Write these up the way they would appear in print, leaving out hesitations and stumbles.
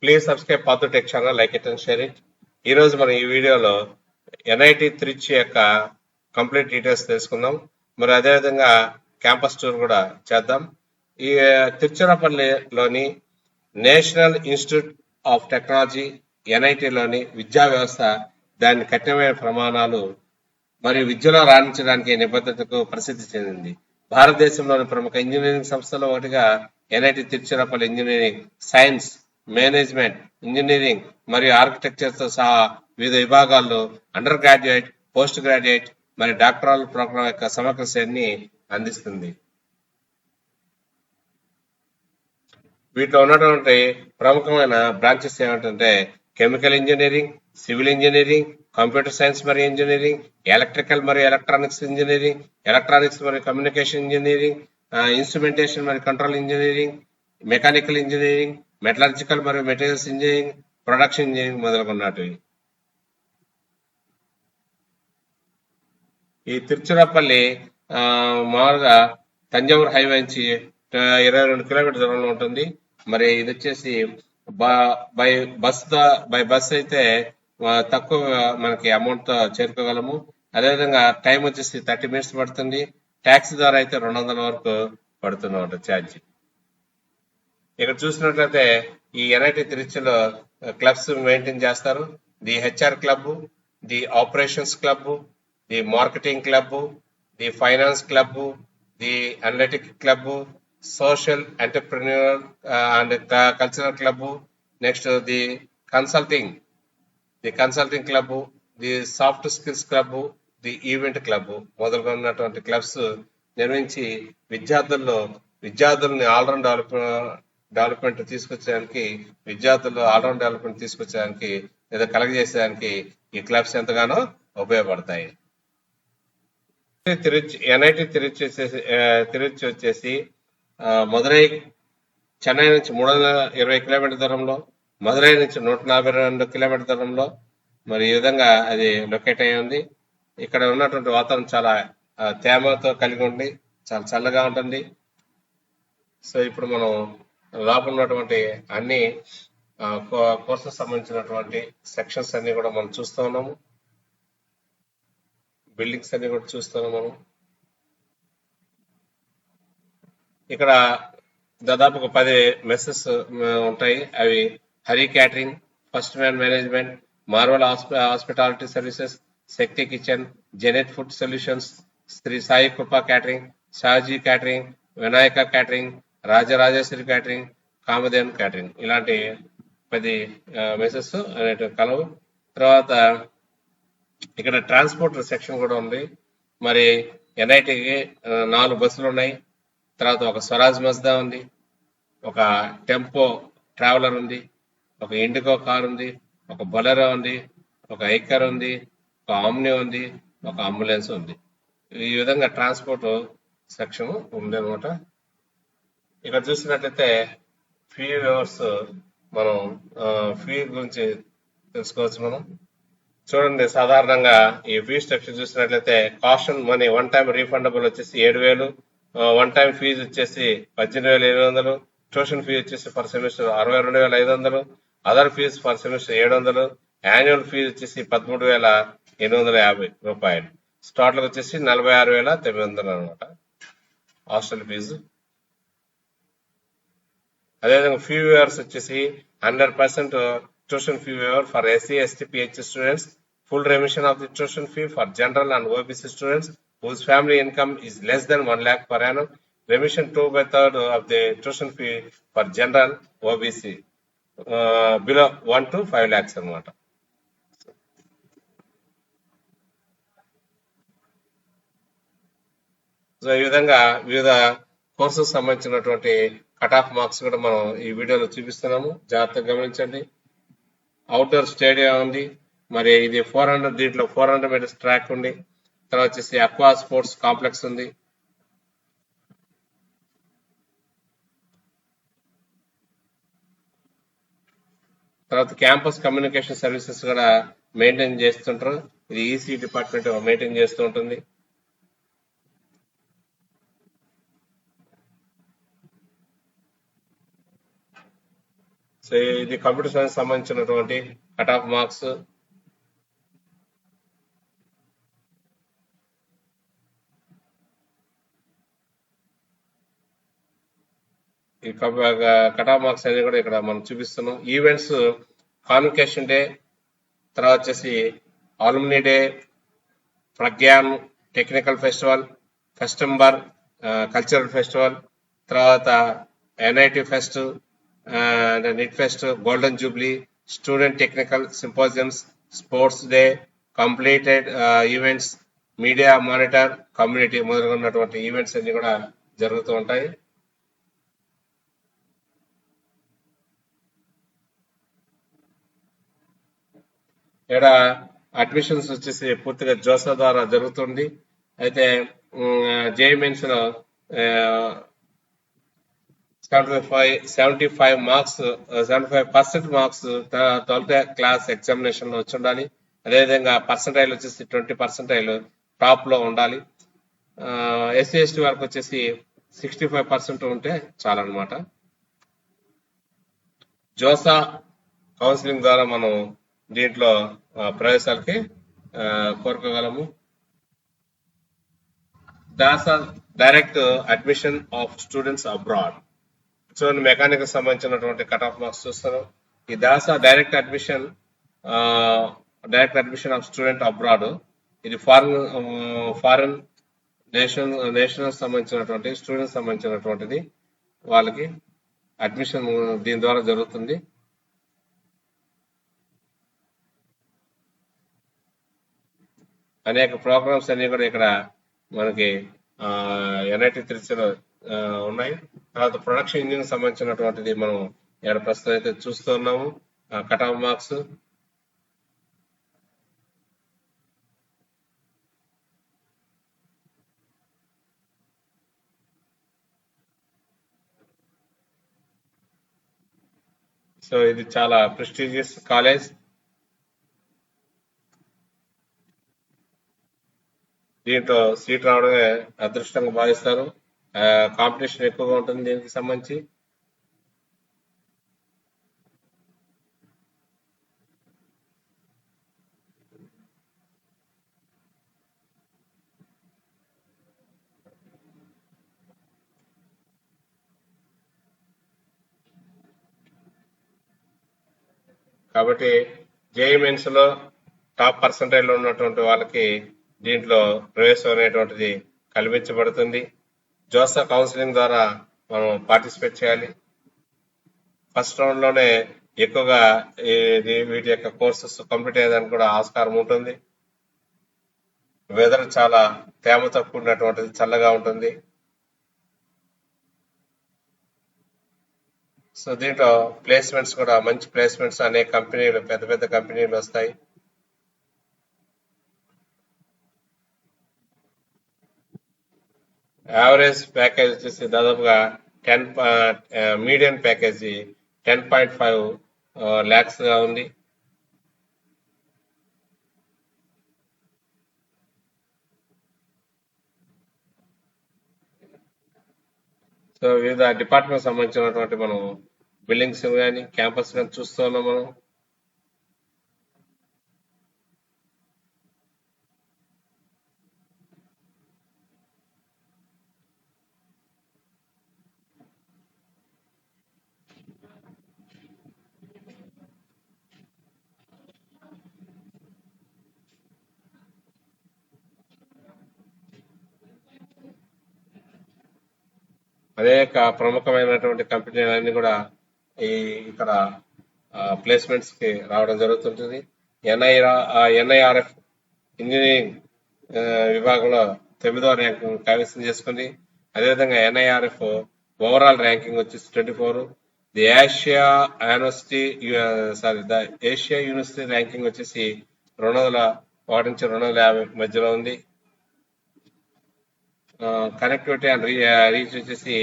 Please subscribe Paathu tech channel, like it and share it. ఈ రోజు మనం ఈ వీడియోలో ఎన్ఐటి త్రిచి యొక్క కంప్లీట్ డీటెయిల్స్ తెలుసుకుందాం. మరి అదేవిధంగా క్యాంపస్ టూర్ కూడా చేద్దాం. ఈ తిరుచిరాపల్లిలోని నేషనల్ ఇన్స్టిట్యూట్ ఆఫ్ టెక్నాలజీ ఎన్ఐటిలోని విద్యా వ్యవస్థ దాని కఠినమైన ప్రమాణాలు మరియు విద్యలో రాణించడానికి నిబద్ధతకు ప్రసిద్ధి చెందింది. భారతదేశంలోని ప్రముఖ ఇంజనీరింగ్ సంస్థల్లో ఒకటిగా NIT Tiruchirappalli engineering, science, management, engineering మరియు ఆర్కిటెక్చర్ తో సహా వివిధ విభాగాల్లో అండర్ గ్రాడ్యుయేట్, పోస్ట్ గ్రాడ్యుయేట్ మరియు డాక్టరల్ ప్రోగ్రాం యొక్క సమగ్ర శ్రేణిని అందిస్తుంది. వీటిలో ఉన్నటువంటి ప్రముఖమైన బ్రాంచెస్ ఏమిటంటే chemical engineering, civil engineering, computer science మరియు ఇంజనీరింగ్, ఎలక్ట్రికల్ మరియు ఎలక్ట్రానిక్స్ ఇంజనీరింగ్, ఎలక్ట్రానిక్స్ మరియు కమ్యూనికేషన్ ఇంజనీరింగ్, ఇన్స్ట్రుమెంటేషన్ మరియు control engineering, mechanical engineering, metallurgical మరియు మెటీరియల్స్ ఇంజనీరింగ్, ప్రొడక్షన్ ఇంజనీరింగ్ మొదలుగున్నటివి. ఈ తిరుచిరాపల్లి మామూలుగా తంజావూరు హైవే నుంచి 22 కిలోమీటర్ దూరంలో ఉంటుంది. మరి ఇది వచ్చేసి బై బస్ అయితే తక్కువ మనకి అమౌంట్ తో చేరుకోగలము. అదేవిధంగా టైం వచ్చేసి 30 మినిట్స్ పడుతుంది. ట్యాక్సీ ద్వారా అయితే 200 వరకు పడుతుంది ఛార్జ్. ఇక్కడ చూసినట్లయితే ఈ ఎన్ఐటి తిరుచిలో క్లబ్స్ మెయింటైన్ చేస్తారు. The HR club, the operations club, the marketing club, the finance club, the analytic club, social entrepreneur and cultural club, next the consulting club, the soft skills club, the event club మొదలుగున్నటువంటి clubs నిర్వహించి విద్యార్థుల్ని all round development తీసుకొచ్చడానికి, all round development తీసుకొచ్చడానికి లేదా కలగజేసేదానికి ఈ clubs ఎంతగానో ఉపయోగపడతాయి. ఎన్ఐటి తిరుచి వచ్చేసి మదురై, చెన్నై నుంచి 320 కిలోమీటర్ దూరంలో, మదురై నుంచి 142 కిలోమీటర్ దూరంలో మరి ఈ విధంగా అది లొకేట్ అయి ఉంది. ఇక్కడ ఉన్నటువంటి వాతావరణం చాలా తేమతో కలిగి ఉండి చాలా చల్లగా ఉంటుంది. సో ఇప్పుడు మనం లోపల ఉన్నటువంటి అన్ని కోర్సెస్ సంబంధించినటువంటి సెక్షన్స్ అన్ని కూడా మనం చూస్తూ ఉన్నాము. బిల్డింగ్స్ అన్ని కూడా చూస్తున్నాం మనం. ఇక్కడ దాదాపు ఒక 10 మెస్సెస్ ఉంటాయి. అవి Hari catering, first man management, marvel hospitality services, Shakti kitchen, Genet food solutions, Shri Sai Kripa catering, Shaji catering, Vinayaka catering, Rajarajeshwari catering, Kamadhenu catering, ఇలాంటి 10 మెసెస్ అనేవి కలవు. తర్వాత ఇక్కడ ట్రాన్స్పోర్ట్ సెక్షన్ కూడా ఉంది. మరి ఎన్ఐటికి 4 బస్సులు ఉన్నాయి. తర్వాత ఒక స్వరాజ్ మజ్దా ఉంది, ఒక టెంపో ట్రావెలర్ ఉంది, ఒక ఇండిగో కార్ ఉంది, ఒక బొలెరో ఉంది, ఒక ఐకర్ ఉంది, ఒక ఆమ్ని ఉంది, ఒక అంబులెన్స్ ఉంది. ఈ విధంగా ట్రాన్స్పోర్ట్ సెక్షన్ ఉంది అనమాట. ఇక్కడ చూసినట్లయితే ఫీ వ్యూవర్స్ మనం ఫీ గురించి తెలుసుకోవచ్చు. మనం చూడండి, సాధారణంగా ఈ ఫీ స్ట్రక్చర్ చూసినట్లయితే caution money one time refundable వచ్చేసి 7,000, వన్ టైం ఫీజు వచ్చేసి 18,800, ట్యూషన్ ఫీ వచ్చేసి per semester 62,500, other fees per semester 700, annual fees వచ్చేసి 13,850 రూపాయలు. స్టార్ట్లకు వచ్చేసి 46,900 అనమాట హాస్టల్ ఫీజు. అదేవిధంగా ఫీ వేవర్స్ వచ్చేసి 100% tuition fee waiver for SC, ST, PH students, full remission of the tuition fee for general and OBC students whose family income is less than 1 lakh per annum, remission 2/3 of the tuition fee for general OBC below 1 to 5 lakhs అనమాట. So ఈ విధంగా వివిధ courses సంబంధించినటువంటి cut off marks కూడా మనం ఈ వీడియోలో చూపిస్తున్నాము, జాగ్రత్తగా గమనించండి. అవుట్డోర్ స్టేడియం ఉంది. మరి ఇది 400, దీంట్లో 400 మీటర్స్ ట్రాక్ ఉంది. తర్వాత వచ్చేసి అక్వా స్పోర్ట్స్ కాంప్లెక్స్ ఉంది. తర్వాత క్యాంపస్ కమ్యూనికేషన్ సర్వీసెస్ కూడా మెయింటైన్ చేస్తుంటారు. ఇది ఈసీ డిపార్ట్మెంట్ మెయింటైన్ చేస్తూ ఉంటుంది. సో ఇది కంప్యూటర్ సైన్స్ సంబంధించినటువంటి కట్ ఆఫ్ మార్క్స్. ఈ కట్ ఆఫ్ మార్క్స్ అనేది కూడా ఇక్కడ మనం చూపిస్తున్నాం. ఈవెంట్స్ కాన్వకేషన్ డే, తర్వాత వచ్చేసి alumni day, Pragyan technical festival, Festember cultural festival, తర్వాత NIT fest, NIT fest, golden jubilee, student technical symposiums, sports day, completed events, media monitor, community మొదలగున్నటువంటి ఈవెంట్స్ అన్ని కూడా జరుగుతూ ఉంటాయి. ఇక్కడ అడ్మిషన్స్ వచ్చేసి పూర్తిగా జోసా ద్వారా జరుగుతుంది. అయితే జేఈ మెయిన్స్ లో 75 marks 75% marks 12th class examination లో వచ్చి ఉండాలి. అదేవిధంగా పర్సంటైల్ వచ్చేసి 20% టాప్ లో ఉండాలి. ఎస్సీ ఎస్టీ వరకు వచ్చేసి 65% ఉంటే చాలన్నమాట. జోసా కౌన్సిలింగ్ ద్వారా మనం దీంట్లో ప్రవేశాలకి కోరుకోగలము. DASA direct admission of students abroad. So mechanic సంబంధించినటువంటి కట్ ఆఫ్ మార్క్స్ చూస్తాను. ఈ DASA direct admission of student abroad, ఇది ఫారెన్ నేషనల్ సంబంధించినటువంటి స్టూడెంట్స్ సంబంధించినటువంటిది. వాళ్ళకి అడ్మిషన్ దీని ద్వారా జరుగుతుంది. అనేక ప్రోగ్రామ్స్ అన్ని కూడా ఇక్కడ మనకి ఎన్ఐటి తిరుచిలో ఉన్నాయి. తర్వాత ప్రొడక్షన్ ఇంజిన్ సంబంధించినటువంటిది మనం ఇక్కడ ప్రస్తుతం అయితే చూస్తున్నాము. కట్ ఆఫ్ మార్క్స్ సో ఇది చాలా ప్రెస్టీజియస్ కాలేజ్. దీంట్లో సీట్ రావడమే అదృష్టంగా భావిస్తారు. కాంపిటీషన్ ఎక్కువగా ఉంటుంది దీనికి సంబంధించి. కాబట్టి జేఈ మెయిన్స్ లో టాప్ పర్సంటైల్ ఉన్నటువంటి వాళ్ళకి దీంట్లో ప్రవేశం అనేటువంటిది కల్పించబడుతుంది. జోసా కౌన్సిలింగ్ ద్వారా మనం పార్టిసిపేట్ చేయాలి. ఫస్ట్ రౌండ్ లోనే ఎక్కువగా వీటి యొక్క కోర్సెస్ కంప్లీట్ అయ్యేదానికి కూడా ఆస్కారం ఉంటుంది. వెదర్ చాలా తేమతో కూడినటువంటిది, చల్లగా ఉంటుంది. సో దీంట్లో ప్లేస్మెంట్స్ కూడా మంచి ప్లేస్మెంట్స్ అనేక కంపెనీలు, పెద్ద పెద్ద కంపెనీలు వస్తాయి. యావరేజ్ ప్యాకేజ్ వచ్చేసి దాదాపుగా 10 మీడియం ప్యాకేజీ 10.5 lakhs గా ఉంది. సో వివిధ డిపార్ట్మెంట్ సంబంధించినటువంటి మనం బిల్డింగ్స్ కానీ క్యాంపస్ కానీ చూస్తున్నాం మనం. అనేక ప్రముఖమైనటువంటి కంపెనీలన్నీ కూడా ఇక్కడ ప్లేస్మెంట్స్ కి రావడం జరుగుతుంటుంది. ఎన్ఐఆర్ఎఫ్ ఇంజనీరింగ్ విభాగంలో 9వ ర్యాంకింగ్ కైవసం చేసుకుంది. అదేవిధంగా ఎన్ఐఆర్ఎఫ్ ఓవరాల్ ర్యాంకింగ్ వచ్చేసి 24. ది ఏషియా యూనివర్సిటీ ర్యాంకింగ్ వచ్చేసి 201 నుంచి 250 మధ్యలో ఉంది. కనెక్టివిటీ అండ్ రీచ్ వచ్చేసి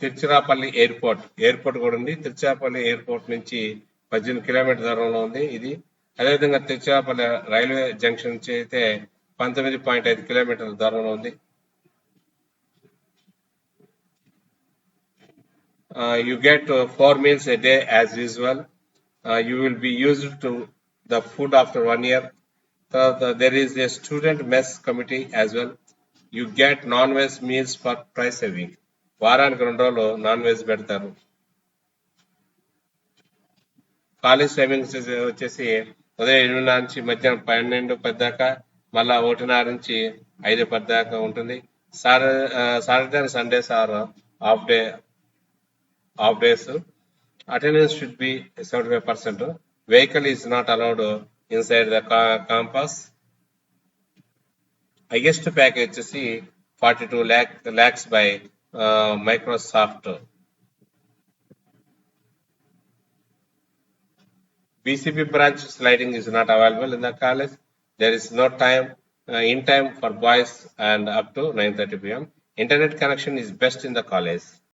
తిరుచిరాపల్లి ఎయిర్పోర్ట్ కూడా ఉంది. తిరుచిరాపల్లి ఎయిర్పోర్ట్ నుంచి 18 కిలోమీటర్ దూరంలో ఉంది ఇది. అదేవిధంగా తిరుచిరాపల్లి రైల్వే జంక్షన్ నుంచి అయితే 19.5 కిలోమీటర్ల దూరంలో ఉంది. You get 4 meals a day as usual. You will be used to the food after 1 year. There is a student mess committee as well. You get non-veg meals for twice a week. వారానికి 2 రోజులు non veg పెడతారు. College timings వచ్చేసి ఉదయం 8 నుంచి మధ్యాహ్నం 12-10 దాకా, మళ్ళా 1:30 నుంచి 5:10 దాకా ఉంటుంది. Saturday and Sundays or half days. Attendance should be 75%. Vehicle is not allowed inside the campus. Highest package వచ్చేసి 42 lakhs by Microsoft. BCP branch sliding is not available in the college. There is no time in time for boys and up to 9:30 p.m. Internet connection is best in the college.